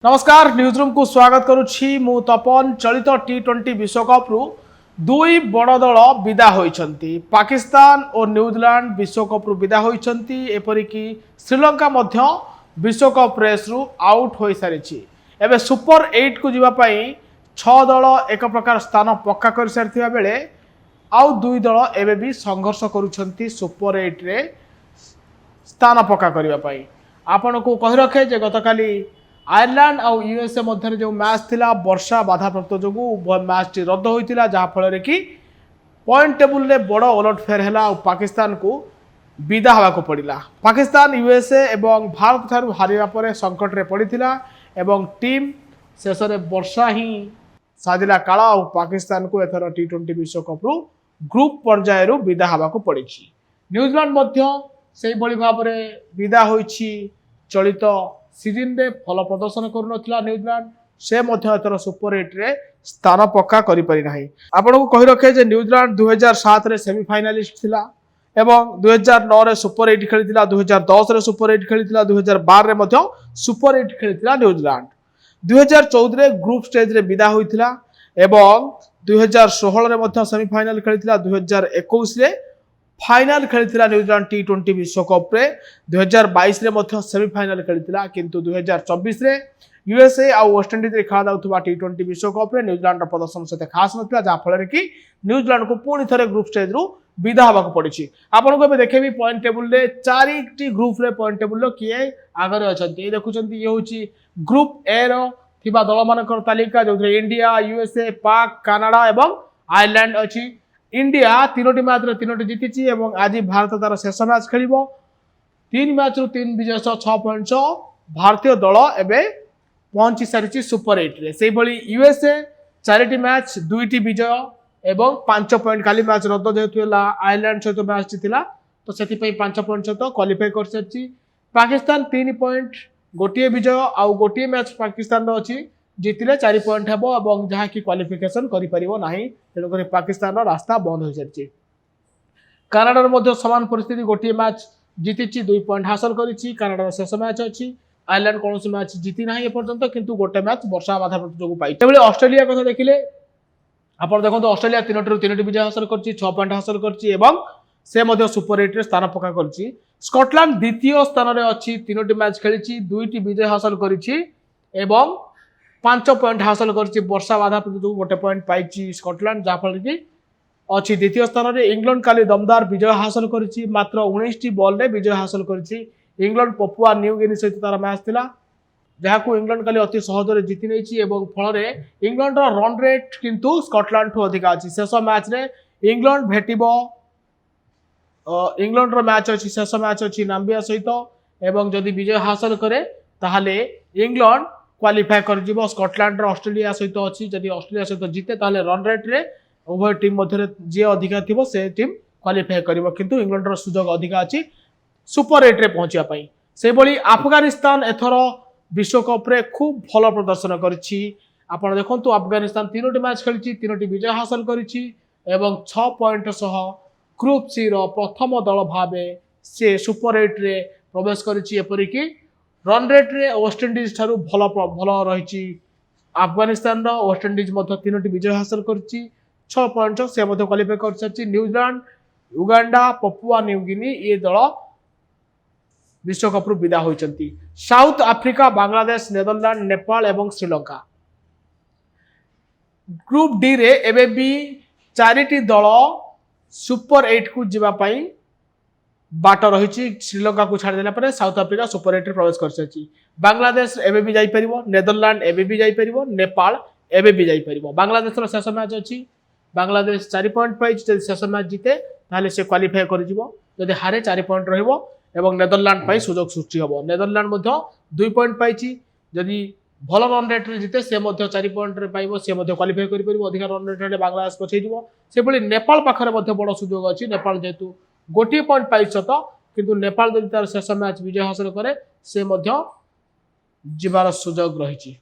नमस्कार news room को स्वागत करुछि मु तपन चलित T20 विश्वकप रु दुई बड़ दल विदा होइछंती। पाकिस्तान और न्यूजीलैंड विश्वकप रु विदा होइछंती। एपरिकी श्रीलंका मध्य विश्वकप रेस रु आउट हो सारिछि। एबे सुपर 8 को जीवा पई 6 दल एक प्रकार स्थान पक्का कर सारथिबा बेले आउ दुई दल एबे भी संघर्ष करूछंती सुपर 8 रे स्थान पक्का करिवा पई। आपन को कहि रखे जे गतकाली आयरलैंड और यूएसए मध्य जो मैच थिला वर्षा बाधाप्राप्त जो मैच टी रद्द होता जहाँफल कि पॉइंट टेबुल रे बड़ उलटफेर है और पाकिस्तान को विदा हवा को पड़ा। पाकिस्तान यूएसए एवं भारत ठारू हारिबा परे संकट रे पड़ीथिला एवं टीम शेष में वर्षा ही साजिला काला और पाकिस्तान को एथर T20 विश्वकप रु ग्रुप पर्याय रु विदा हवा को पड़ी। न्यूजीलैंड मध्य से भली भाव में विदा होइछि। चलित सीजन रे फल प्रदर्शन करुनथिला न्यूजीलैंड से मध्य एथर सुपर 8 रे स्थान पक्का करि पारि नाही। आपन को कहि रखे जे न्यूजीलैंड 2007 रे सेमीफाइनलिस्ट थिला एवं 2009 रे सुपर 8 खेलिथिला, 2010 रे सुपर 8 खेलिथिला, 2012 रे मध्य सुपर 8 खेलिथिला न्यूजीलैंड। 2014 रे ग्रुप स्टेज रे विदा होइथिला एवं 2016 रे मध्य सेमीफाइनल खेलिथिला। 2021 रे फाइनल खेलिथिला न्यूजीलैंड T20 विश्वकप रे। 2022 रे मध्य सेमीफाइनल खेलिथिला किंतु 2024 रे यूएसए और वेस्टइंडीज रे खेला जाउथबा T20 विश्वकप रे न्यूजीलैंड प्रदर्शन सेते खास नथिला जहाँ फल कि न्यूजीलैंड को पुणी थरे ग्रुप स्टेज रु विदा हवा को पड़ी। आपन को देखेबी पॉइंट टेबुल रे चारिटी ग्रुप रे पॉइंट टेबुल रो किए आगरे अछंती। ए देखुचंती ये होची ग्रुप ए रो थिबा दल मानकर तालिका जो इंडिया, यूएसए, पाक, कनाडा एवं आयरलैंड अछि। इंडिया तीनोटी मैच रे तीनोटी जीतिची एवं आज भारत तार शेष मैच खेलिबो। 3 मैच रु 3 विजय 6 पॉइंट भारतीय दल एबे पहुंची सारिची सुपर 8 रे। सेही भली यूएसए 4टी मैच 2टी विजय एवं 5 पॉइंट काली मैच रद्द जेतुला आयरलैंड सहित मैच थिला तो सेति पई 5 पॉइंट सहित क्वालिफाई कर सारिची। पाकिस्तान 3 पॉइंट गोटिए विजय आउ गोटिए मैच पाकिस्तान रो अछि जीतिले 4 पॉइंट हेबो एवं जहाँ की क्वालिफिकेशन करि परिबो नाही। तेणु करी पाकिस्तान रो रास्ता बंद हो सारिची। कनाडा रो मध्य समान परिस्थिति गोटिए मैच जीतिची 2 पॉइंट हासिल करिची। कनाडा रो शेष मैच अछि। आयरलैंड कौन मैच जीति ना ए पर्यंत किंतु गोटे मैच वर्षा बाधा जो पाई। ऑस्ट्रेलिया कथा देखिले आप देखो ऑस्ट्रेलिया 3टी विजय हासिल करछि, 6 पॉइंट हासिल करछि एवं से मध्य सुपर 8 रे स्थान पक्का करछि। स्कॉटलैंड द्वितीय स्थान रे अछि, 3टी मैच खेलिछि, 2टी विजय हासिल करिछि एवं 5 पॉइंट हासिल करछि। वर्षा बाधा जो गोटे पॉइंट पाइछि स्कॉटलैंड जहाँ फल कि अच्छी द्वितीय स्थान रे। इंग्लैंड काली दमदार विजय हासिल करिछि, मात्र 19टी बॉल रे विजय हासिल करिछि। इंग्लैंड पपुआ न्यू गिनी सहित तार मैच थिला जहाँ को इंग्लैंड काली अति सहज रे जीति नैछि एवं फल रे इंग्लैंड रो रन रेट किंतु स्कॉटलैंड ठो अधिक अछि। शेष मैच रे इंग्लैंड भेटिबो इंग्लैंड रो मैच अछि, शेष मैच अछि नाम्बिया सहित एवं जदि विजय हासिल करे ताहाले इंग्लैंड क्वालिफाई कर जिवो। स्कॉटलैंड रो ऑस्ट्रेलिया सहित अछि, जदि ऑस्ट्रेलिया सहित जीते ताहाले रन रेट रे उभय टीम मध्य जे अधिका थिबो से टीम क्वालिफाई करिवो किंतु इंग्लैंड रो सुजोग अधिका अछि सुपर 8 रे पहुंचिया पई। से भली अफगानिस्तान एथर विश्वकप रे खूब भल प्रदर्शन करिछि। आपण देखंतु अफगानिस्तान 3टी मैच खेलिछि, 3टी विजय हासिल करिछि एवं 6 पॉइंट सह ग्रुप सी रो प्रथम दल भाबे से सुपर 8 रे प्रवेश करिछि। एपरि कि रन रेट रे वेस्ट इंडीज ठारू भल रहिछि अफगानिस्तान रो। वेस्ट इंडीज मध्य 3टी विजय हासिल करिछि, 6 पॉइंट से मध्य क्वालिफाई कर सारिछि। New Zealand, Uganda, Papua New Guinea ये दल विश्वकप रु विदा होइछंती। South Africa, Bangladesh, Netherland, Nepal एवं श्रीलंका। ग्रुप डी रे एबे भी 4टी दल सुपर 8 को जीवा पई बाट रहिछि। श्रीलंका को छाड़ देला परे साउथ अफ्रीका सुपर 8 रे प्रवेश कर सारिछि। बांग्लादेश एबे भी जाई परिबो, नेदरलैंड एबे भी जाई परिबो, नेपाल एबे भी जाई परिबो। बांग्लादेश रो शेष मैच अछि, बांग्लादेश 4 पॉइंट पाइछि, जदि शेष मैच जीते ताले से क्वालिफाई कर जिवो, जदि हारे 4 पॉइंट रहिबो एवं नेदरलैंड पाई सुजोग सृष्टि हबो। नेदरलैंड मध्य 2 पॉइंट पाइछि, जदि भल रन रेट रे जीते से मध्य 4 पॉइंट रे पाइबो, से मध्य क्वालिफाई करि परिबो। अधिक रन रेट रे बांग्लादेश पछै जिवो। से भली नेपाल पाखरे मध्य बड़ सुजोग अछि। नेपाल जेतु गोटी पॉइंट पाइछ त किंतु नेपाल जदि तार शेष मैच विजय हासिल करे से मध्य जीवार सुजोग रहिछि।